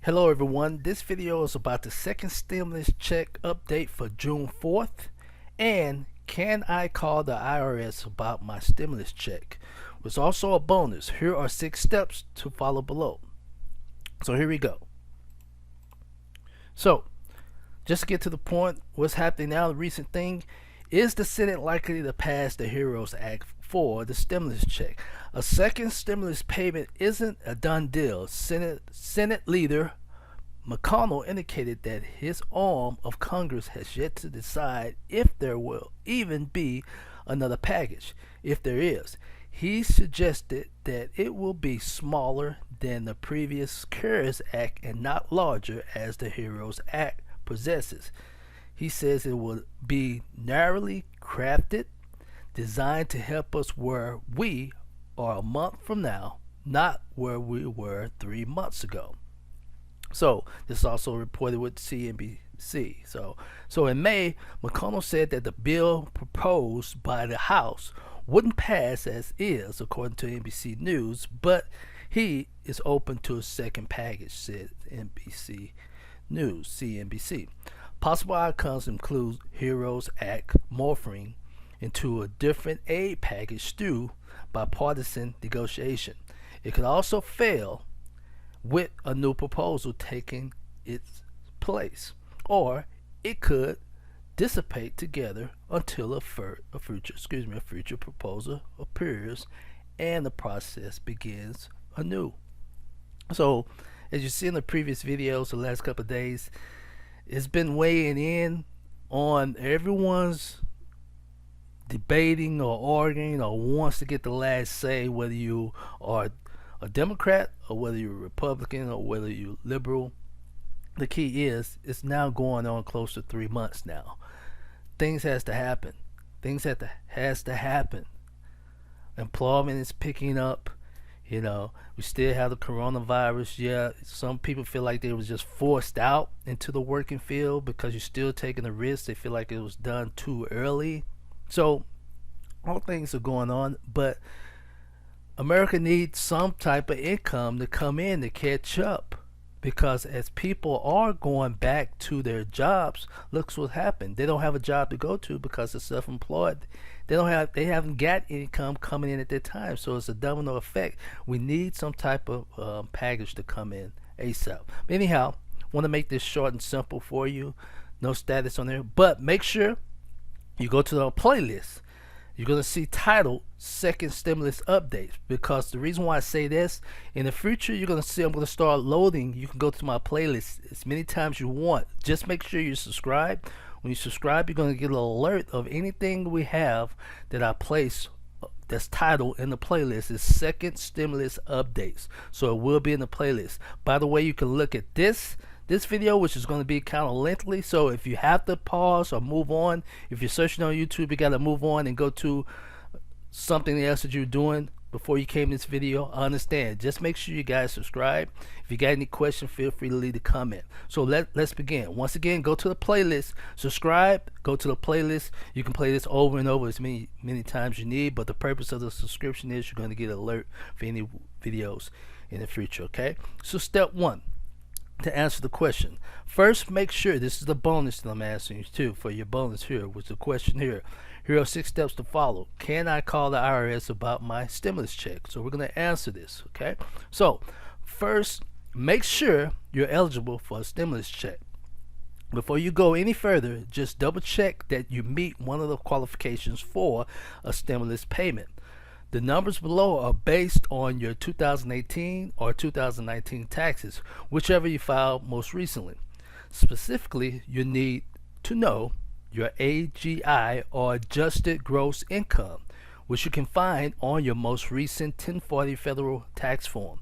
Hello everyone, this video is about the second stimulus check update for June 4th and can I call the IRS about my stimulus check? There's also a bonus. Here are 6 steps to follow below. So here we go. So just to get to the point, what's happening now, the recent thing, is the Senate likely to pass the HEROES Act for the stimulus check? A second stimulus payment isn't a done deal. Senate leader McConnell indicated that his arm of Congress has yet to decide if there will even be another package. If there is, he suggested that it will be smaller than the previous CARES Act and not larger as the HEROES Act possesses. He says it will be narrowly crafted, designed to help us where we are a month from now, not where we were 3 months ago. So this is also reported with CNBC. So in May, McConnell said that the bill proposed by the House wouldn't pass as is, according to NBC News, but he is open to a second package, said NBC News, CNBC. Possible outcomes include HEROES Act morphing into a different aid package through bipartisan negotiation. It could also fail with a new proposal taking its place, or it could dissipate together until a future proposal appears and the process begins anew. So as you see in the previous videos the last couple of days, it's been weighing in on everyone's debating or arguing or wants to get the last say, whether you are a Democrat or whether you're a Republican or whether you're liberal. The key is it's now going on close to 3 months now. Things has to happen. Has to happen. Employment is picking up. You know, we still have the coronavirus. Yeah, some people feel like they was just forced out into the working field because you're still taking a risk. They feel like it was done too early. So all things are going on, but America needs some type of income to come in to catch up, because as people are going back to their jobs, looks what happened. They don't have a job to go to because they're self-employed. They haven't got income coming in at that time, so it's a domino effect. We need some type of package to come in ASAP. Anyhow, want to make this short and simple for you. No status on there, but make sure you go to the playlist. You're going to see titled Second Stimulus Updates, because the reason why I say this, in the future you're going to see I'm going to start loading. You can go to my playlist as many times you want. Just make sure you subscribe. When you subscribe, you're going to get an alert of anything we have that I place that's titled in the playlist is Second Stimulus Updates. So it will be in the playlist. By the way, you can look at this video, which is going to be kind of lengthy, so if you have to pause or move on, if you're searching on YouTube, you got to move on and go to something else that you're doing before you came to this video. I understand. Just make sure you guys subscribe. If you got any questions, feel free to leave a comment. So let's begin. Once again, go to the playlist, subscribe, go to the playlist. You can play this over and over as many times you need, but the purpose of the subscription is you're going to get an alert for any videos in the future. Okay, so step 1, to answer the question. First, make sure, this is the bonus that I'm asking you too for your bonus here, with the question here. Here are 6 steps to follow. Can I call the IRS about my stimulus check? So we're going to answer this, okay? So first, make sure you're eligible for a stimulus check. Before you go any further, just double check that you meet one of the qualifications for a stimulus payment. The numbers below are based on your 2018 or 2019 taxes, whichever you filed most recently. Specifically, you need to know your AGI, or adjusted gross income, which you can find on your most recent 1040 federal tax form.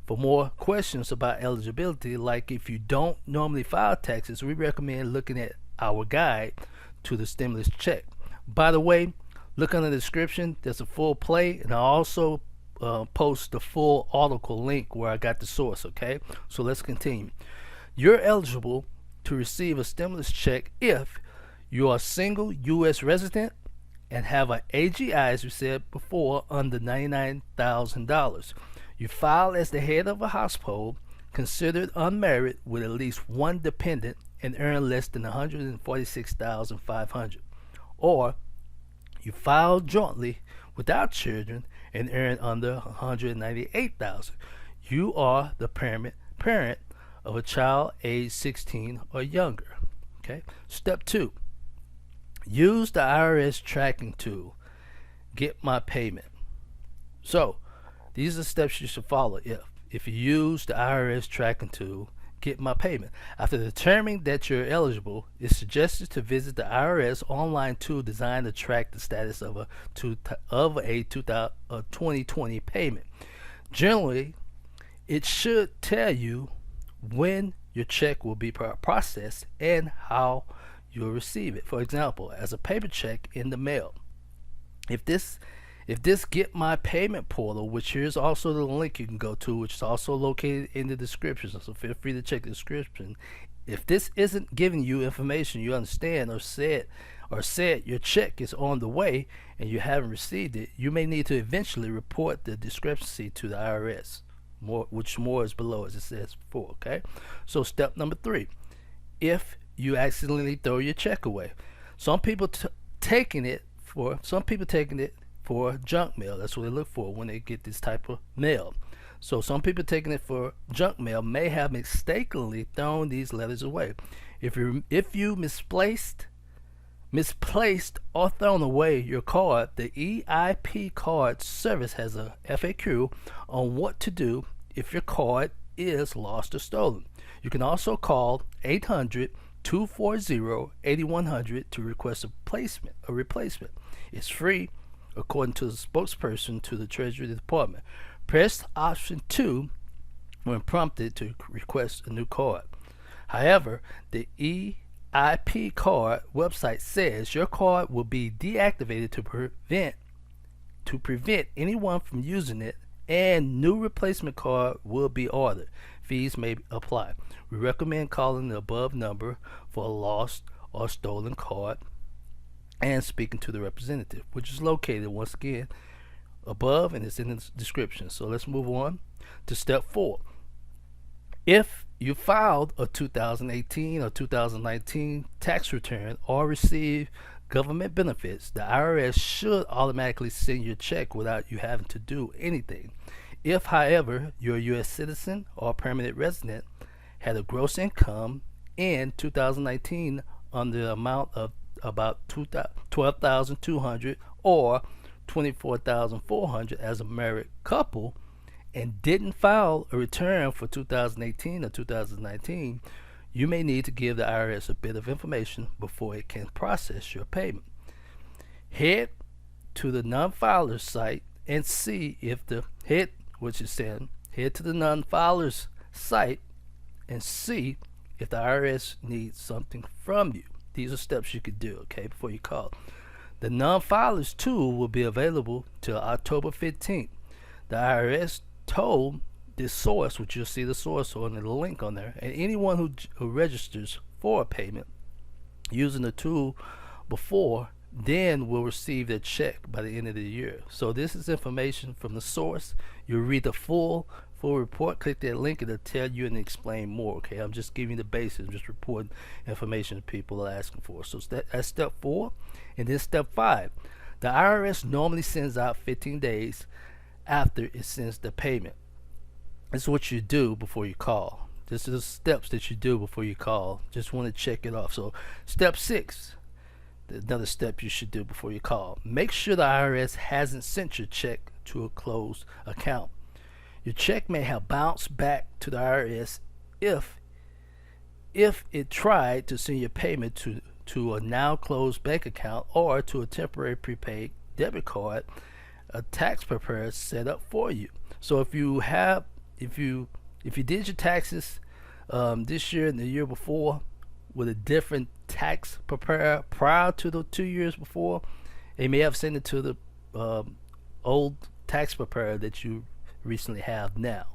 For more questions about eligibility, like if you don't normally file taxes, we recommend looking at our guide to the stimulus check. By the way, look under the description, there's a full play, and I also post the full article link where I got the source. Okay, so let's continue. You're eligible to receive a stimulus check if you are a single U.S. resident and have an AGI, as we said before, under $99,000. You file as the head of a household, considered unmarried with at least one dependent and earn less than $146,500, or you file jointly without children and earn under $198,000. You are the parent of a child age 16 or younger. Okay. Step 2. Use the IRS tracking tool. Get my payment. So these are the steps you should follow if you use the IRS tracking tool. Get my payment. After determining that you're eligible, it's suggested to visit the IRS online tool designed to track the status of a 2020 payment. Generally, it should tell you when your check will be processed and how you'll receive it. For example, as a paper check in the mail. If this Get My Payment portal, which here's also the link you can go to, which is also located in the description, so feel free to check the description. If this isn't giving you information you understand, or said your check is on the way and you haven't received it, you may need to eventually report the discrepancy to the IRS, which more is below as it says before. Okay, so step number 3, if you accidentally throw your check away. Some people taking it for junk mail. That's what they look for when they get this type of mail. So some people taking it for junk mail may have mistakenly thrown these letters away. If you misplaced or thrown away your card, the EIP card service has a FAQ on what to do if your card is lost or stolen. You can also call 800-240-8100 to request a replacement. It's free, according to the spokesperson to the Treasury Department. Press option 2 when prompted to request a new card. However, the EIP card website says your card will be deactivated to prevent anyone from using it, and new replacement card will be ordered. Fees may apply. We recommend calling the above number for a lost or stolen card and speaking to the representative, which is located once again above and it's in the description. So let's move on to step 4. If you filed a 2018 or 2019 tax return or received government benefits, the IRS should automatically send your check without you having to do anything. If, however, you're a U.S. citizen or permanent resident, had a gross income in 2019 under the amount of about $12,200 or $24,400 as a married couple, and didn't file a return for 2018 or 2019, you may need to give the IRS a bit of information before it can process your payment. Head to the NonFilers site and see if head to the NonFilers site and see if the IRS needs something from you. These are steps you could do, okay, before you call. The NonFilers tool will be available till October 15th. The IRS told this source, which you'll see the source on the link on there, and anyone who registers for a payment using the tool before then will receive their check by the end of the year. So this is information from the source. You read the full report, click that link, and it'll tell you and explain more. Okay, I'm just giving the basics, just reporting information people are asking for. So that's step 4. And then step 5, the IRS normally sends out 15 days after it sends the payment. This is what you do before you call. This is the steps that you do before you call. Just want to check it off. So step 6, another step you should do before you call. Make sure the IRS hasn't sent your check to a closed account. Your check may have bounced back to the IRS if it tried to send your payment to a now closed bank account or to a temporary prepaid debit card a tax preparer set up for you. So if you did your taxes this year and the year before with a different tax preparer prior to the 2 years before, they may have sent it to the old tax preparer that you recently have now.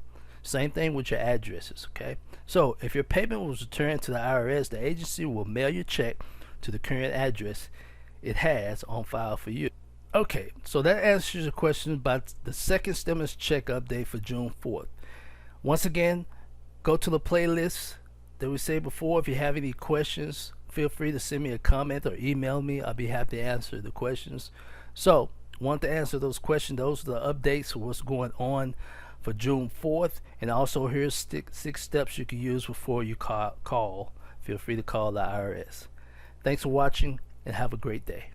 Same thing with your addresses. Okay, so if your payment was returned to the IRS, the agency will mail your check to the current address it has on file for you. Okay, so that answers your question about the second stimulus check update for June 4th. Once again, Go to the playlist that we said before. If you have any questions, feel free to send me a comment or email me. I'll be happy to answer the questions. So, want to answer those questions. Those are the updates of what's going on for June 4th. And also, here's 6 steps you can use before you call. Feel free to call the IRS. Thanks for watching and have a great day.